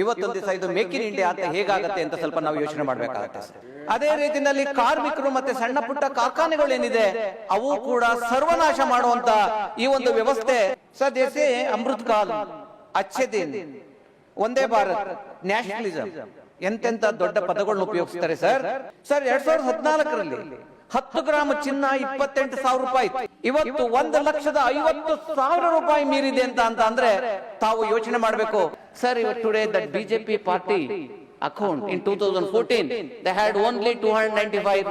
ಇವತ್ತೊಂದು ದಿವಸ ಇದು ಮೇಕ್ ಇನ್ ಇಂಡಿಯಾ ಅಂತ ಹೇಗಾಗತ್ತೆ ಅಂತ ಸ್ವಲ್ಪ ನಾವು ಯೋಚನೆ ಮಾಡಬೇಕಾಗುತ್ತೆ. ಅದೇ ರೀತಿಯಲ್ಲಿ ಕಾರ್ಮಿಕರು ಮತ್ತೆ ಸಣ್ಣ ಪುಟ್ಟ ಕಾರ್ಖಾನೆಗಳೇನಿದೆ ಅವು ಕೂಡ ಸರ್ವನಾಶ ಮಾಡುವಂತ ಈ ಒಂದು ವ್ಯವಸ್ಥೆ. ಸದ್ಯಸೆ ಅಮೃತ್ ಕಾಲ್, ಅಚ್ಚೆ ದಿನ್, ಒಂದೇ ಭಾರತ್, ನ್ಯಾಷನಲಿಸಂ ಎಂತೆಂತ ದೊಡ್ಡ ಪದಗಳನ್ನ ಉಪಯೋಗಿಸ್ತಾರೆ ಸರ್. 2014ರಲ್ಲಿ 10 ಗ್ರಾಮ್ ಚಿನ್ನ 28,000 ರೂಪಾಯಿ, ಇವತ್ತು 1,50,000 ರೂಪಾಯಿ ಮೀರಿದೆ ಅಂತ ಅಂದ್ರೆ ತಾವು ಯೋಚನೆ ಮಾಡಬೇಕು sir. Today that BJP party account in 2014 they had only 295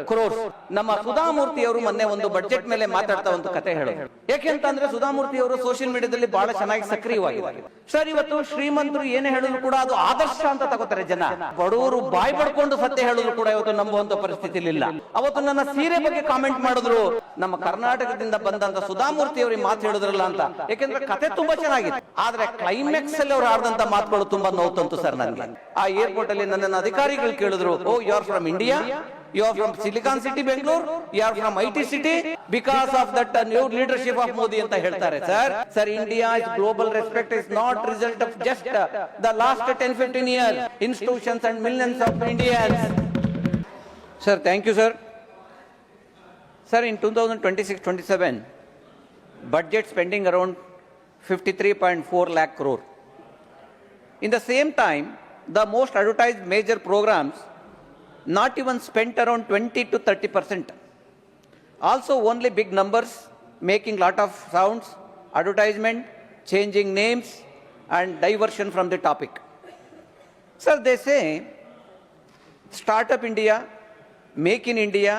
crores. ನಮ್ಮ ಸುಧಾಮೂರ್ತಿ ಅವರು ಮೊನ್ನೆ ಒಂದು ಬಡ್ಜೆಟ್ ಮೇಲೆ ಮಾತಾಡ್ತಾ ಒಂದು ಕತೆ ಹೇಳೋದು. ಯಾಕೆಂತಂದ್ರೆ ಸುಧಾಮೂರ್ತಿ ಅವರು ಸೋಷಿಯಲ್ ಮೀಡಿಯಾದಲ್ಲಿ ಬಹಳ ಚೆನ್ನಾಗಿ ಸಕ್ರಿಯವಾಗಿದ್ದಾರೆ ಸರ್. ಇವತ್ತು ಶ್ರೀಮಂತರು ಏನೇ ಹೇಳಿದ್ರು ಕೂಡ ಅದು ಆದರ್ಶ ಅಂತ ತಗೋತಾರೆ ಜನ. ಬಡವರು ಬಾಯಿ ಪಡ್ಕೊಂಡು ಸತ್ಯ ಹೇಳಿದ್ರು ಕೂಡ ಇವತ್ತು ನಂಬುವಂತ ಪರಿಸ್ಥಿತಿ ಇಲ್ಲ. ಅವತ್ತು ನನ್ನ ಸೀರೆ ಬಗ್ಗೆ ಕಾಮೆಂಟ್ ಮಾಡಿದ್ರು, ನಮ್ಮ ಕರ್ನಾಟಕದಿಂದ ಬಂದಂತ ಸುಧಾಮೂರ್ತಿ ಅವರಿಗೆ ಮಾತು ಹೇಳಿದ್ರಲ್ಲ ಅಂತ. ಯಾಕೆಂದ್ರೆ ಕತೆ ತುಂಬಾ ಚೆನ್ನಾಗಿದೆ, ಆದ್ರೆ ಕ್ಲೈಮ್ಯಾಕ್ಸ್ ಅಲ್ಲಿ ಅವ್ರು ಆಡಿದಂತ ಮಾತುಗಳು ತುಂಬಾ ನೋವು ತಂತು ಸರ್ ನನಗೆ. ಆ ಏರ್ಪೋರ್ಟ್ ಅಲ್ಲಿ ನನ್ನ ಅಧಿಕಾರಿಗಳು ಕೇಳಿದ್ರು, oh you are from India, you are from Silicon City Bangalore, you are from IT city because of that new leadership of Modi anta ಹೇಳ್ತಾರೆ sir. Sir, India's global respect is not result of just the last 10-15 years institutions and millions of Indians. Sir, thank you sir. Sir, in 2026-27 budget spending around 53.4 lakh crore. In the same time, the most advertised major programs not even spent around 20 to 30%. Also only big numbers, making lot of sounds, advertisement, changing names and diversion from the topic. Sir, they say Startup India, Make in India,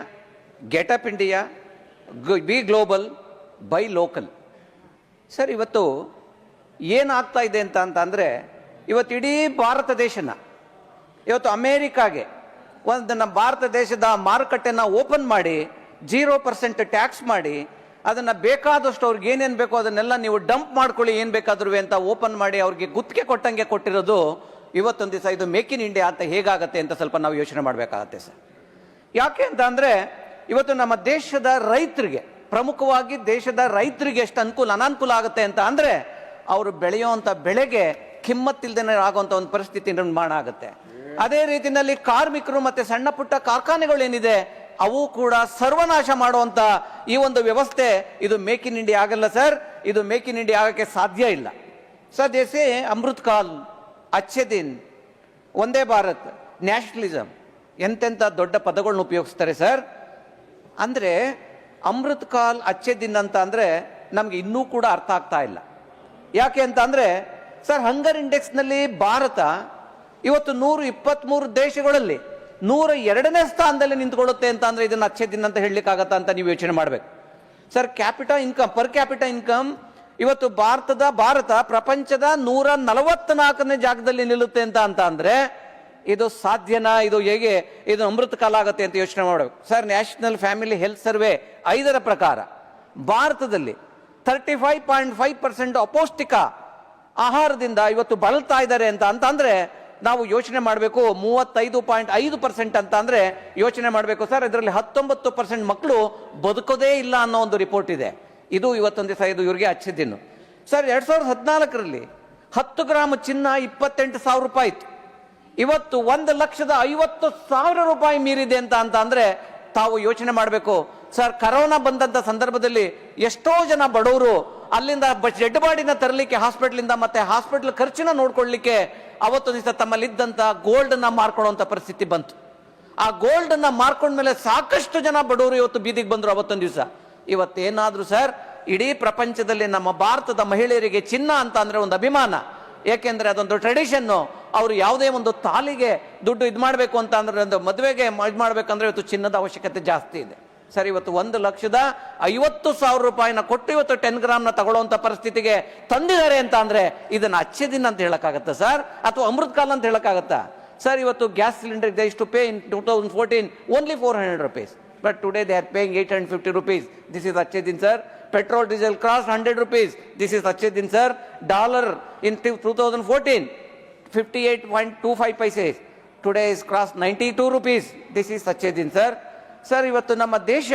Get Up India, Be Global, Buy Local. Sir, ಇವತ್ತು ಏನಾಗ್ತಾ ಇದೆ ಅಂತಂದ್ರೆ ಇವತ್ತು ಇಡೀ ಭಾರತ ದೇಶನ ಇವತ್ತು ಅಮೇರಿಕಾಗೆ ಒಂದು ನಮ್ಮ ಭಾರತ ದೇಶದ ಮಾರುಕಟ್ಟೆನ ಓಪನ್ ಮಾಡಿ 0% ಟ್ಯಾಕ್ಸ್ ಮಾಡಿ ಅದನ್ನ ಬೇಕಾದಷ್ಟು ಅವ್ರಿಗೆ ಏನೇನು ಬೇಕೋ ಅದನ್ನೆಲ್ಲ ನೀವು ಡಂಪ್ ಮಾಡ್ಕೊಳ್ಳಿ ಏನ್ ಬೇಕಾದ್ರೂ ಅಂತ ಓಪನ್ ಮಾಡಿ ಅವ್ರಿಗೆ ಗುತ್ತಿಗೆ ಕೊಟ್ಟಂಗೆ ಕೊಟ್ಟಿರೋದು. ಇವತ್ತೊಂದು ದಿವಸ ಇದು ಮೇಕ್ ಇನ್ ಇಂಡಿಯಾ ಅಂತ ಹೇಗಾಗತ್ತೆ ಅಂತ ಸ್ವಲ್ಪ ನಾವು ಯೋಚನೆ ಮಾಡಬೇಕಾಗತ್ತೆ ಸರ್. ಯಾಕೆ ಅಂತ ಅಂದ್ರೆ ಇವತ್ತು ನಮ್ಮ ದೇಶದ ರೈತರಿಗೆ, ಪ್ರಮುಖವಾಗಿ ದೇಶದ ರೈತರಿಗೆ ಎಷ್ಟು ಅನಾನುಕೂಲ ಆಗುತ್ತೆ ಅಂತ ಅಂದ್ರೆ ಅವರು ಬೆಳೆಯುವಂತ ಬೆಳೆಗೆ ಕಿಮ್ಮತ್ತಿಲ್ದೇನೆ ಆಗುವಂತ ಒಂದು ಪರಿಸ್ಥಿತಿ ನಿರ್ಮಾಣ ಆಗುತ್ತೆ. ಅದೇ ರೀತಿಯಲ್ಲಿ ಕಾರ್ಮಿಕರು ಮತ್ತೆ ಸಣ್ಣ ಪುಟ್ಟ ಕಾರ್ಖಾನೆಗಳೇನಿದೆ ಅವು ಕೂಡ ಸರ್ವನಾಶ ಮಾಡುವಂತ ಈ ಒಂದು ವ್ಯವಸ್ಥೆ ಇದು ಮೇಕ್ ಇನ್ ಇಂಡಿಯಾ ಆಗಲ್ಲ ಸರ್. ಇದು ಮೇಕ್ ಇನ್ ಇಂಡಿಯಾ ಆಗಕ್ಕೆ ಸಾಧ್ಯ ಇಲ್ಲ. ಸದ್ಯಸೆ ಅಮೃತ್ ಕಾಲ್, ಅಚ್ಚೆ ದಿನ್, ಒಂದೇ ಭಾರತ್, ನ್ಯಾಷನಲಿಸಂ ಎಂತೆಂತ ದೊಡ್ಡ ಪದಗಳನ್ನ ಉಪಯೋಗಿಸ್ತಾರೆ ಸರ್. ಅಂದ್ರೆ ಅಮೃತ್ ಕಾಲ್, ಅಚ್ಚೆ ದಿನ್ ಅಂತ ಅಂದ್ರೆ ನಮ್ಗೆ ಇನ್ನೂ ಕೂಡ ಅರ್ಥ ಆಗ್ತಾ ಇಲ್ಲ. ಯಾಕೆ ಅಂತ ಅಂದ್ರೆ ಸರ್, ಹಂಗರ್ ಇಂಡೆಕ್ಸ್ ನಲ್ಲಿ ಭಾರತ ಇವತ್ತು 123 ದೇಶಗಳಲ್ಲಿ 102ನೇ ಸ್ಥಾನದಲ್ಲಿ ನಿಂತ್ಕೊಳ್ಳುತ್ತೆ ಅಂತ ಅಂದ್ರೆ ಇದನ್ನ ಅಚ್ಚೆ ದಿನ ಅಂತ ಹೇಳಲಿಕ್ಕಾಗತ್ತಾ ಅಂತ ನೀವು ಯೋಚನೆ ಮಾಡಬೇಕು ಸರ್. ಪರ್ ಕ್ಯಾಪಿಟಾ ಇನ್ಕಮ್ ಇವತ್ತು ಭಾರತ ಪ್ರಪಂಚದ 144ನೇ ಜಾಗದಲ್ಲಿ ನಿಲ್ಲುತ್ತೆ ಅಂತ ಅಂದ್ರೆ ಇದು ಸಾಧ್ಯನಾ? ಇದು ಹೇಗೆ ಇದು ಅಮೃತ ಕಾಲ ಆಗುತ್ತೆ ಅಂತ ಯೋಚನೆ ಮಾಡಬೇಕು sir. National family health survey 5ರ ಪ್ರಕಾರ ಭಾರತದಲ್ಲಿ 35.5% ಅಪೌಷ್ಟಿಕ ಆಹಾರದಿಂದ ಇವತ್ತು ಬಳಲ್ತಾ ಇದ್ದಾರೆ ಅಂತ ಅಂದ್ರೆ ನಾವು ಯೋಚನೆ ಮಾಡಬೇಕು. 35.5% ಅಂತ ಅಂದ್ರೆ ಯೋಚನೆ ಮಾಡಬೇಕು ಸರ್. ಇದರಲ್ಲಿ 19% ಮಕ್ಕಳು ಬದುಕೋದೇ ಇಲ್ಲ ಅನ್ನೋ ಒಂದು ರಿಪೋರ್ಟ್ ಇದೆ. ಇದು ಇವತ್ತೊಂದು ದಿವಸ ಇದು ಇವ್ರಿಗೆ ಹಚ್ಚಿದ್ದೀನಿ ಸರ್. 2014ರಲ್ಲಿ 10 ಗ್ರಾಮ್ ಚಿನ್ನ 28,000 ರೂಪಾಯಿ ಇತ್ತು, ಇವತ್ತು 1,50,000 ರೂಪಾಯಿ ಮೀರಿದೆ ಅಂತ ಅಂದ್ರೆ ತಾವು ಯೋಚನೆ ಮಾಡಬೇಕು ಸರ್. ಕರೋನಾ ಬಂದಂತ ಸಂದರ್ಭದಲ್ಲಿ ಎಷ್ಟೋ ಜನ ಬಡವರು ಅಲ್ಲಿಂದ ಡೆಡ್ ಬಾಡಿನ ತರಲಿಕ್ಕೆ ಹಾಸ್ಪಿಟಲ್ ಮತ್ತೆ ಹಾಸ್ಪಿಟಲ್ ಖರ್ಚಿನ ನೋಡ್ಕೊಳ್ಳಿಕ್ಕೆ ಅವತ್ತೊಂದು ದಿವಸ ತಮ್ಮಲ್ಲಿದ್ದಂತ ಗೋಲ್ಡ್ ನ ಮಾರ್ಕೊಳ್ಳುವಂತ ಪರಿಸ್ಥಿತಿ ಬಂತು. ಆ ಗೋಲ್ಡ್ ನ ಮಾರ್ಕೊಂಡ್ಮೇಲೆ ಸಾಕಷ್ಟು ಜನ ಬಡವರು ಇವತ್ತು ಬೀದಿಗೆ ಬಂದ್ರು ಅವತ್ತೊಂದು ದಿವಸ. ಇವತ್ತೇನಾದ್ರೂ ಸರ್, ಇಡೀ ಪ್ರಪಂಚದಲ್ಲಿ ನಮ್ಮ ಭಾರತದ ಮಹಿಳೆಯರಿಗೆ ಚಿನ್ನ ಅಂತ ಅಂದ್ರೆ ಒಂದು ಅಭಿಮಾನ. ಏಕೆಂದ್ರೆ ಅದೊಂದು ಟ್ರೆಡಿಷನ್. ಅವರು ಯಾವುದೇ ಒಂದು ತಾಲಿಗೆ ದುಡ್ಡು ಇದು ಮಾಡಬೇಕು ಅಂತ ಅಂದ್ರೆ, ಒಂದು ಮದುವೆಗೆ ಇದು ಮಾಡ್ಬೇಕಂದ್ರೆ ಇವತ್ತು ಚಿನ್ನದ ಅವಶ್ಯಕತೆ ಜಾಸ್ತಿ ಇದೆ ಸರ್. ಇವತ್ತು 1,50,000 ರೂಪಾಯಿನ ಕೊಟ್ಟು ಇವತ್ತು 10 ಗ್ರಾಮ್ ನ ತಗೊಳ್ಳುವಂತ ಪರಿಸ್ಥಿತಿಗೆ ತಂದಿದ್ದಾರೆ ಅಂತ ಅಂದ್ರೆ ಇದನ್ನ ಅಚ್ಚೆ ದಿನ ಅಂತ ಹೇಳಕ್ಕಾಗತ್ತಾ ಸರ್, ಅಥವಾ ಅಮೃತ್ ಕಾಲ ಅಂತ ಹೇಳಕ್ಕಾಗತ್ತಾ ಸರ್? ಇವತ್ತು gas cylinder they is to pay in 2014 only 400 rupees, but today they are paying 850 rupees. This is acche din sir. Petrol diesel crossed 100 rupees. This is Achhe Din sir. Dollar in 2014 58.25 paise. Today is crossed 92 rupees. This is Achhe Din sir. Sir, ಇವತ್ತು ನಮ್ಮ ದೇಶ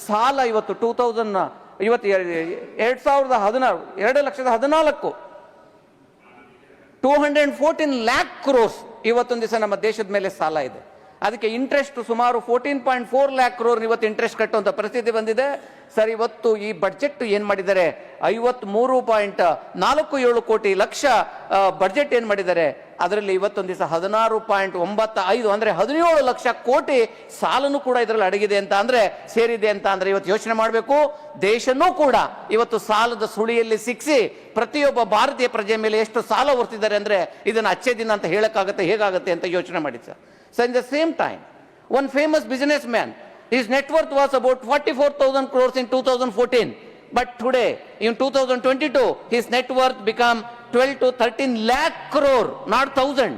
ಸಾಲ ಇವತ್ತು 2014 214 lakh crores ಇವತ್ತೊಂದು ದಿವಸ ನಮ್ಮ ದೇಶದ ಮೇಲೆ ಸಾಲ ಇದೆ. ಅದಕ್ಕೆ ಇಂಟ್ರೆಸ್ಟ್ ಸುಮಾರು 14.4 lakh crore ಇವತ್ತು ಇಂಟ್ರೆಸ್ಟ್ ಕಟ್ಟುವಂತ ಪರಿಸ್ಥಿತಿ ಬಂದಿದೆ ಸರ್. ಇವತ್ತು ಈ ಬಡ್ಜೆಟ್ ಏನ್ ಮಾಡಿದ್ದಾರೆ, 53.47 ಕೋಟಿ ಲಕ್ಷ ಬಡ್ಜೆಟ್ ಏನ್ ಮಾಡಿದ್ದಾರೆ, ಅದರಲ್ಲಿ ಇವತ್ತೊಂದು ದಿವಸ 16.95 ಅಂದ್ರೆ 17 ಲಕ್ಷ ಕೋಟಿ ಸಾಲನು ಕೂಡ ಇದರಲ್ಲಿ ಅಡಗಿದೆ ಅಂತ ಅಂದ್ರೆ ಸೇರಿದೆ ಅಂತ ಅಂದ್ರೆ ಇವತ್ತು ಯೋಚನೆ ಮಾಡಬೇಕು. ದೇಶನೂ ಕೂಡ ಇವತ್ತು ಸಾಲದ ಸುಳಿಯಲ್ಲಿ ಸಿಕ್ಕಿಸಿ ಪ್ರತಿಯೊಬ್ಬ ಭಾರತೀಯ ಪ್ರಜೆ ಮೇಲೆ ಎಷ್ಟು ಸಾಲ ಹೊರ್ತಿದ್ದಾರೆ ಅಂದ್ರೆ ಇದನ್ನ ಅಚ್ಚೆ ದಿನ ಅಂತ ಹೇಳಕ್ಕಾಗತ್ತೆ, ಹೇಗಾಗತ್ತೆ ಅಂತ ಯೋಚನೆ ಮಾಡಿ sir. So in the same time, one famous businessman, his net worth was about 44,000 crores in 2014. But today, in 2022, his net worth become 12 to 13 lakh crore, not 1,000,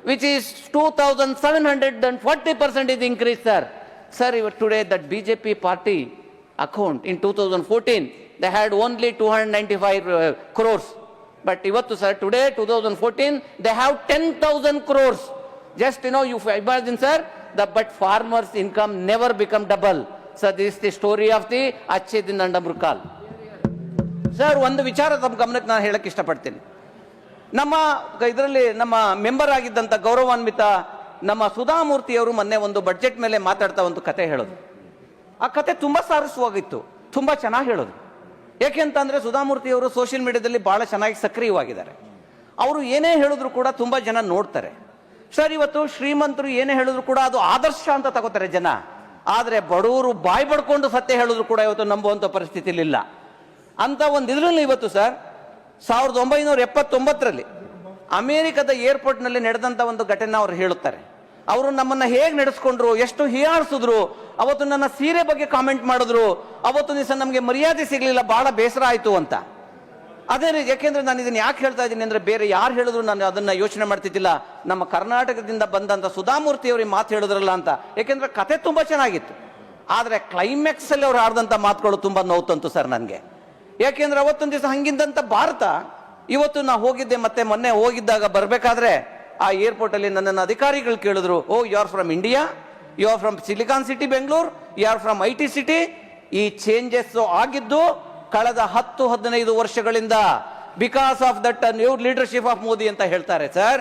which is 2,740% is increase, sir. Sir, today that BJP party account in 2014, they had only 295 crores. But ivattu, sir, today, 2014, they have 10,000 crores. Just you imagine, sir, but farmers' income never become double. So this is the story of the Achhe Din Andamrukal. Sir, ಒಂದು ವಿಚಾರ ತಮ್ಮ ಗಮನಕ್ಕೆ ನಾನು ಹೇಳಕ್ಕೆ ಇಷ್ಟಪಡ್ತೀನಿ. ನಮ್ಮ ಇದರಲ್ಲಿ ನಮ್ಮ ಮೆಂಬರ್ ಆಗಿದ್ದಂಥ ಗೌರವಾನ್ವಿತ ನಮ್ಮ ಸುಧಾಮೂರ್ತಿಯವರು ಮೊನ್ನೆ ಒಂದು ಬಡ್ಜೆಟ್ ಮೇಲೆ ಮಾತಾಡ್ತಾ ಒಂದು ಕತೆ ಹೇಳೋದು. ಆ ಕತೆ ತುಂಬಾ ಸಾರಸ್ವಾಗಿತ್ತು, ತುಂಬಾ ಚೆನ್ನಾಗಿ ಹೇಳೋದು. ಯಾಕೆಂತಂದ್ರೆ ಸುಧಾಮೂರ್ತಿಯವರು ಸೋಷಿಯಲ್ ಮೀಡಿಯಾದಲ್ಲಿ ಬಹಳ ಚೆನ್ನಾಗಿ ಸಕ್ರಿಯವಾಗಿದ್ದಾರೆ. ಅವರು ಏನೇ ಹೇಳಿದ್ರು ಕೂಡ ತುಂಬಾ ಜನ ನೋಡ್ತಾರೆ. ಸರ್, ಇವತ್ತು ಶ್ರೀಮಂತರು ಏನೇ ಹೇಳಿದ್ರು ಕೂಡ ಅದು ಆದರ್ಶ ಅಂತ ತಗೋತಾರೆ ಜನ. ಆದ್ರೆ ಬಡವರು ಬಾಯಿ ಬಡ್ಕೊಂಡು ಸತ್ಯ ಹೇಳಿದ್ರು ಕೂಡ ಇವತ್ತು ನಂಬುವಂತ ಪರಿಸ್ಥಿತಿಲಿಲ್ಲ ಅಂತ ಒಂದು ಇದರಲ್ಲಿ ಇವತ್ತು ಸರ್ 1979ರಲ್ಲಿ ಅಮೆರಿಕದ ಏರ್ಪೋರ್ಟ್ ನಲ್ಲಿ ನಡೆದಂತ ಒಂದು ಘಟನೆ ಅವರು ಹೇಳುತ್ತಾರೆ. ಅವರು ನಮ್ಮನ್ನ ಹೇಗೆ ನಡೆಸ್ಕೊಂಡ್ರು, ಎಷ್ಟು ಹೀಯಾಡಿಸಿದ್ರು, ಅವತ್ತು ನನ್ನ ಸೀರೆ ಬಗ್ಗೆ ಕಾಮೆಂಟ್ ಮಾಡಿದ್ರು, ಅವತ್ತು ದಿವಸ ನಮಗೆ ಮರ್ಯಾದೆ ಸಿಗ್ಲಿಲ್ಲ, ಬಹಳ ಬೇಸರ ಆಯ್ತು ಅಂತ. ಅದೇ ರೀತಿ ಯಾಕೆಂದ್ರೆ ನಾನು ಇದನ್ನ ಯಾಕೆ ಹೇಳ್ತಾ ಇದ್ದೀನಿ ಅಂದ್ರೆ ಬೇರೆ ಯಾರು ಹೇಳಿದ್ರು ನಾನು ಅದನ್ನ ಯೋಚನೆ ಮಾಡ್ತಿದ್ದಿಲ್ಲ. ನಮ್ಮ ಕರ್ನಾಟಕದಿಂದ ಬಂದಂತ ಸುಧಾಮೂರ್ತಿ ಅವರಿಗೆ ಮಾತು ಹೇಳಿದ್ರಲ್ಲ ಅಂತ. ಯಾಕೆಂದ್ರೆ ಕತೆ ತುಂಬಾ ಚೆನ್ನಾಗಿತ್ತು, ಆದ್ರೆ ಕ್ಲೈಮ್ಯಾಕ್ಸ್ ಅಲ್ಲಿ ಅವ್ರು ಆಡಿದಂತ ಮಾತುಗಳು ತುಂಬಾ ನೋವುತ್ತಂತು ಸರ್ ನನಗೆ. ಯಾಕೆಂದ್ರೆ ಅವತ್ತೊಂದು ದಿವಸ ಹಂಗಿದ್ದಂತ ಭಾರತ ಇವತ್ತು ನಾ ಹೋಗಿದ್ದೆ, ಮತ್ತೆ ಮೊನ್ನೆ ಹೋಗಿದ್ದಾಗ ಬರ್ಬೇಕಾದ್ರೆ ಆ ಏರ್ಪೋರ್ಟ್ ಅಲ್ಲಿ ನನ್ನನ್ನು ಅಧಿಕಾರಿಗಳು ಕೇಳಿದ್ರು, oh you are from India, you are from Silicon City Bengaluru, you are from IT city. ಈ ಚೇಂಜಸ್ ಆಗಿದ್ದು ಕಳೆದ 10-15 ವರ್ಷಗಳಿಂದ because of that new leadership of Modi ಅಂತ ಹೇಳ್ತಾರೆ ಸರ್.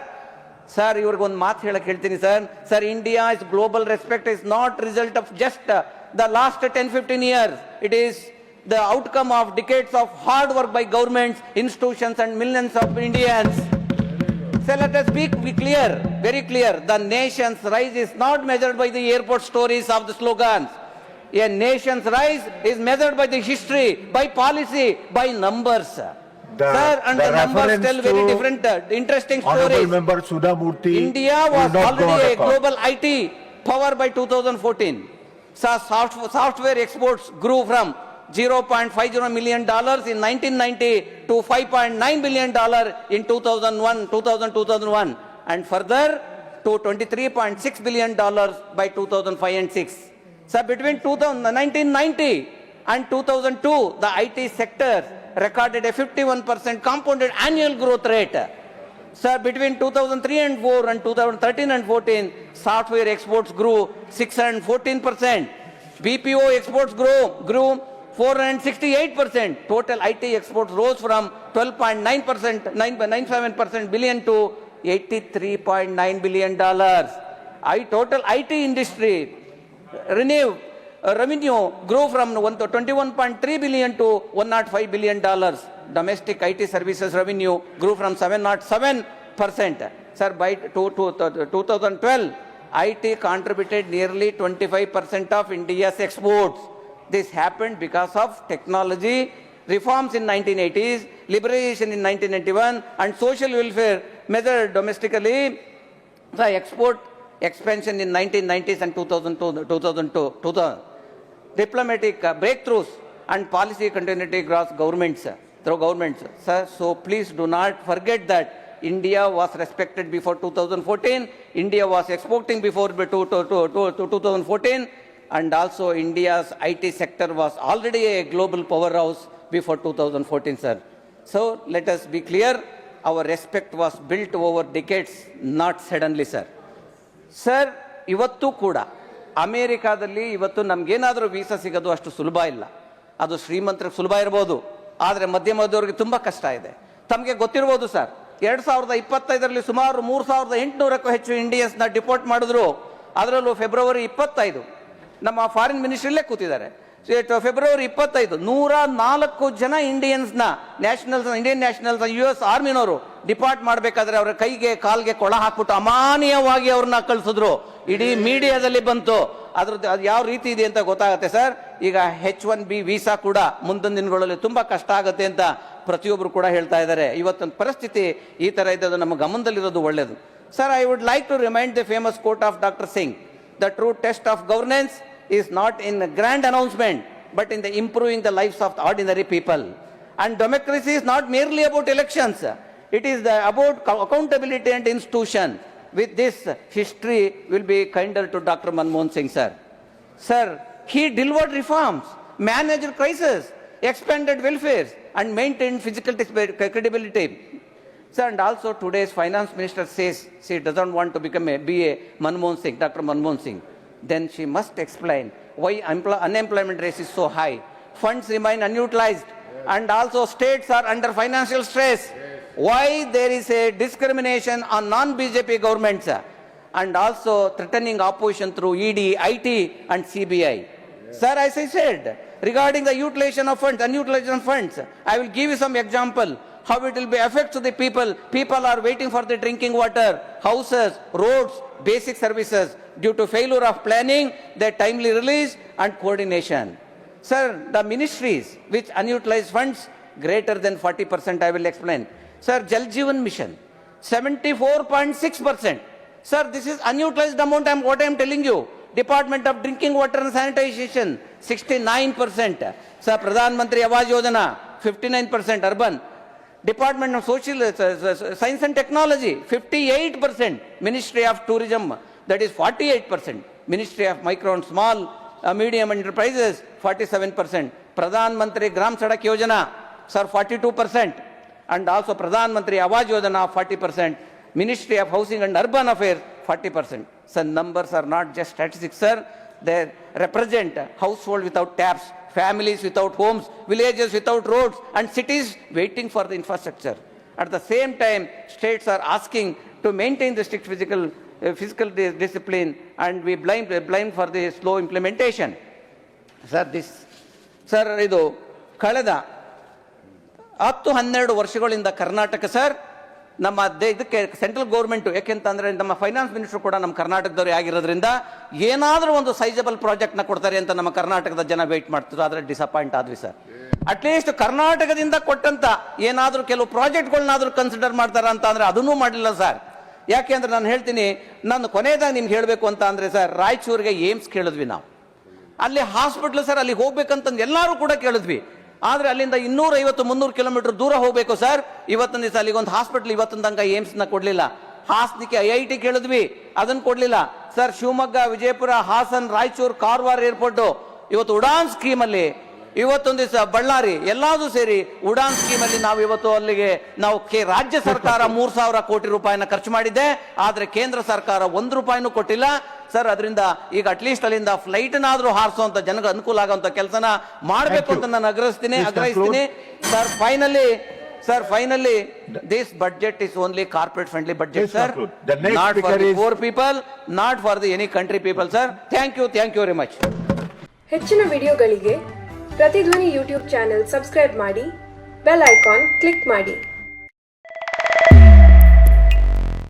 ಸರ್, ಇವ್ರಿಗೊಂದು ಮಾತು ಹೇಳಕ್ ಹೇಳ್ತೀನಿ ಸರ್. Sir, India is global respect is not result of just the last 10-15 years. It is the outcome of decades of hard work by governments, institutions and millions of Indians. So let us be clear, very clear. The nation's rise is not measured by the airport stories of the slogans. A nation's rise is measured by the history, by policy, by numbers. Sir, and the numbers tell very different, interesting stories. Member Sudha Murthy, India was already a global IT power by 2014. So software exports grew from $0.50 million in 1990 to $5.9 billion in 2001, and further to $23.6 billion by 2005 and 6. So between 1990 and 2002, the IT sector recorded a 51% compounded annual growth rate. Sir, between 2003 and 4 and 2013 and 14, software exports grew 614%. BPO exports grew 468%. Total IT exports rose from 12.97% billion to $83.9 billion. Total IT industry revenue grew from 21.3 billion to $105 billion. Domestic IT services revenue grew from 707%. Sir, by 2012, IT contributed nearly 25% of India's exports. This happened because of technology reforms in 1980s, liberalization in 1991, and social welfare measured domestically. The export expansion in 1990s and 2002, diplomatic breakthroughs and policy continuity across through governments. Sir, so please do not forget that India was respected before 2014. India was exporting before 2014. And also India's IT sector was already a global powerhouse before 2014, sir. So let us be clear, our respect was built over decades, not suddenly, sir. Sir, ivattu kuda ಅಮೆರಿಕಾದಲ್ಲಿ ಇವತ್ತು ನಮ್ಗೇನಾದರೂ visa ಸಿಗೋದು ಅಷ್ಟು ಸುಲಭ ಇಲ್ಲ. ಅದು ಶ್ರೀಮಂತರಿಗೆ ಸುಲಭ ಇರಬಹುದು, ಆದರೆ ಮಧ್ಯಮದವರಿಗೆ ತುಂಬಾ ಕಷ್ಟ ಇದೆ. ತಮಗೆ ಗೊತ್ತಿರಬಹುದು ಸರ್, 2025ರಲ್ಲಿ ಸುಮಾರು 3,800ಕ್ಕೂ ಹೆಚ್ಚು ಇಂಡಿಯನ್ಸ್ನ ಡಿಪೋರ್ಟ್ ಮಾಡಿದ್ರು. ಅದರಲ್ಲೂ ಫೆಬ್ರವರಿ 25 ನಮ್ಮ ಫಾರಿನ್ ಮಿನಿಸ್ಟ್ರಿಯಲ್ಲೇ ಕೂತಿದ್ದಾರೆ. ಫೆಬ್ರವರಿ 25 104 ಜನ ಇಂಡಿಯನ್ಸ್ನ ಇಂಡಿಯನ್ ನ್ಯಾಷನಲ್ಸ್ US ಆರ್ಮಿನವರು ಡಿಪಾರ್ಟ್ ಮಾಡಬೇಕಾದ್ರೆ ಅವರ ಕೈಗೆ ಕಾಲ್ಗೆ ಕೊಳ ಹಾಕ್ಬಿಟ್ಟು ಅಮಾನೀಯವಾಗಿ ಅವ್ರನ್ನ ಕಳಿಸಿದ್ರು. ಇಡೀ ಮೀಡಿಯಾದಲ್ಲಿ ಬಂತು. ಅದ್ರದ್ದು ಅದು ಯಾವ ರೀತಿ ಇದೆ ಅಂತ ಗೊತ್ತಾಗುತ್ತೆ ಸರ್. ಈಗ H1B ವೀಸಾ ಕೂಡ ಮುಂದಿನ ದಿನಗಳಲ್ಲಿ ತುಂಬಾ ಕಷ್ಟ ಆಗುತ್ತೆ ಅಂತ ಪ್ರತಿಯೊಬ್ಬರು ಕೂಡ ಹೇಳ್ತಾ ಇದ್ದಾರೆ. ಇವತ್ತಿನ ಪರಿಸ್ಥಿತಿ ಈ ತರ ಇದ್ದದ್ದು ನಮ್ಮ ಗಮನದಲ್ಲಿರೋದು ಒಳ್ಳೆಯದು. Sir, I would like to remind the famous quote of Dr. Singh, the true test of governance is not in a grand announcement, but in the improving the lives of the ordinary people. And democracy is not merely about elections. It is about accountability and institution. With this, history will be kinder to Dr. Manmohan Singh, sir. Sir, he delivered reforms, managed crisis, expanded welfare, and maintained physical credibility. Sir, and also today's finance minister says she doesn't want to be a Manmohan Singh, Dr. Manmohan Singh. Then she must explain why unemployment rate is so high, funds remain unutilized, and also states are under financial stress. Why there is a discrimination on non-BJP governments, and also threatening opposition through ED, IT, and CBI. Sir, as I said, regarding the utilization of funds, unutilization of funds, I will give you some example. How it will be affect to the people. People are waiting for the drinking water, houses, roads, basic services. Due to failure of planning, their timely release and coordination. Sir, the ministries which unutilized funds greater than 40%, I will explain. Sir, Jal Jeevan Mission, 74.6%. Sir, this is unutilized amount, what I am telling you. Department of Drinking Water and Sanitation, 69%. Sir, Pradhan Mantri Awas Yojana, 59% urban. Department of Social Science and Technology, 58%. Ministry of Tourism, that is 48%. Ministry of Micro and Small, Medium Enterprises, 47%. Pradhan Mantri Gram Sadak Yojana, sir, 42%. And also Pradhan Mantri Awas Yojana, 40%. Ministry of Housing and Urban Affairs, 40%. So numbers are not just statistics, sir. They represent households without taps, families without homes, villages without roads, and cities waiting for the infrastructure. At the same time, states are asking to maintain the strict physical discipline, and we blame for the slow implementation. Sir, ಇದು ಕಳೆದ 10-12 ವರ್ಷಗಳಿಂದ Karnataka sir ನಮ್ಮ ಇದಕ್ಕೆ central government, ಯಾಕೆಂತಂದ್ರೆ ನಮ್ಮ finance minister ಕೂಡ ನಮ್ಮ ಕರ್ನಾಟಕದವರೇ ಆಗಿರೋದ್ರಿಂದ ಏನಾದರೂ ಒಂದು ಸೈಜಬಲ್ ಪ್ರಾಜೆಕ್ಟ್ ನ ಕೊಡ್ತಾರೆ ಅಂತ ನಮ್ಮ ಕರ್ನಾಟಕದ ಜನ ವೇಟ್ ಮಾಡ್ತಿದ್ರು. ಆದ್ರೆ ಡಿಸಪಾಯಿಂಟ್ ಆದ್ವಿ ಸರ್. ಅಟ್ಲೀಸ್ಟ್ ಕರ್ನಾಟಕದಿಂದ ಕೊಟ್ಟಂತ ಏನಾದರೂ ಕೆಲವು ಪ್ರಾಜೆಕ್ಟ್ಗಳನ್ನಾದ್ರೂ ಕನ್ಸಿಡರ್ ಮಾಡ್ತಾರ ಅಂತ ಅಂದ್ರೆ ಅದನ್ನೂ ಮಾಡಿಲ್ಲ ಸರ್. ಯಾಕೆ ಅಂದ್ರೆ ನಾನು ಹೇಳ್ತೀನಿ, ನಾನು ಕೊನೆಯದಾಗಿ ನಿಮ್ಗೆ ಹೇಳಬೇಕು ಅಂತ ಅಂದ್ರೆ ಸರ್, ರಾಯಚೂರಿಗೆ ಏಮ್ಸ್ ಕೇಳಿದ್ವಿ ನಾವು, ಅಲ್ಲಿ ಹಾಸ್ಪಿಟ್ಲ್ ಸರ್, ಅಲ್ಲಿ ಹೋಗ್ಬೇಕಂತಂದು ಎಲ್ಲರೂ ಕೂಡ ಕೇಳಿದ್ವಿ. ಆದ್ರೆ ಅಲ್ಲಿಂದ 250-300 ಕಿಲೋಮೀಟರ್ ದೂರ ಹೋಗ್ಬೇಕು ಸರ್. ಇವತ್ತಿನ ದಿವಸ ಅಲ್ಲಿಗೊಂದು ಹಾಸ್ಪಿಟಲ್ ಇವತ್ತಿನ ತನಕ ಏಮ್ಸ್ ನ ಕೊಡ್ಲಿಲ್ಲ. ಹಾಸನಕ್ಕೆ IIT ಕೇಳಿದ್ವಿ, ಅದನ್ನ ಕೊಡ್ಲಿಲ್ಲ ಸರ್. ಶಿವಮೊಗ್ಗ, ವಿಜಯಪುರ, ಹಾಸನ್, ರಾಯಚೂರು, ಕಾರವಾರ ಏರ್ಪೋರ್ಟ್ ಇವತ್ತು ಉಡಾನ್ ಸ್ಕೀಮ್ ಅಲ್ಲಿ, ಇವತ್ತೊಂದು ದಿವಸ ಬಳ್ಳಾರಿ, ಎಲ್ಲಾದ್ರೂ ಸೇರಿ ಉಡಾನ್ ಸ್ಕೀಮ್ ಅಲ್ಲಿ ನಾವು ಇವತ್ತು ಅಲ್ಲಿಗೆ ನಾವು ರಾಜ್ಯ ಸರ್ಕಾರ 3,000 ಕೋಟಿ ರೂಪಾಯಿನ ಖರ್ಚು ಮಾಡಿದ್ದೆ. ಆದ್ರೆ ಕೇಂದ್ರ ಸರ್ಕಾರ 1 ರೂಪಾಯಿನೂ ಕೊಟ್ಟಿಲ್ಲ ಸರ್. ಅದರಿಂದ ಈಗ ಅಟ್ಲೀಸ್ಟ್ ಅಲ್ಲಿಂದ ಫ್ಲೈಟ್ ನಾದ್ರೂ ಹಾರಿಸುವಂತ ಜನಗೆ ಅನುಕೂಲ ಆಗುವಂತ ಕೆಲಸನ ಮಾಡಬೇಕು ಅಂತ ನಾನು ಆಗ್ರಹಿಸ್ತೀನಿ sir. Finally this budget is only corporate friendly budget, sir. Not for the poor people, not for the any country people, sir. Thank you very much. ಹೆಚ್ಚಿನ ವಿಡಿಯೋಗಳಿಗೆ ಪ್ರತಿಧ್ವನಿ ಯೂಟ್ಯೂಬ್ ಚಾನೆಲ್ ಸಬ್ಸ್ಕ್ರೈಬ್ ಮಾಡಿ, ಬೆಲ್ ಐಕಾನ್ ಕ್ಲಿಕ್ ಮಾಡಿ.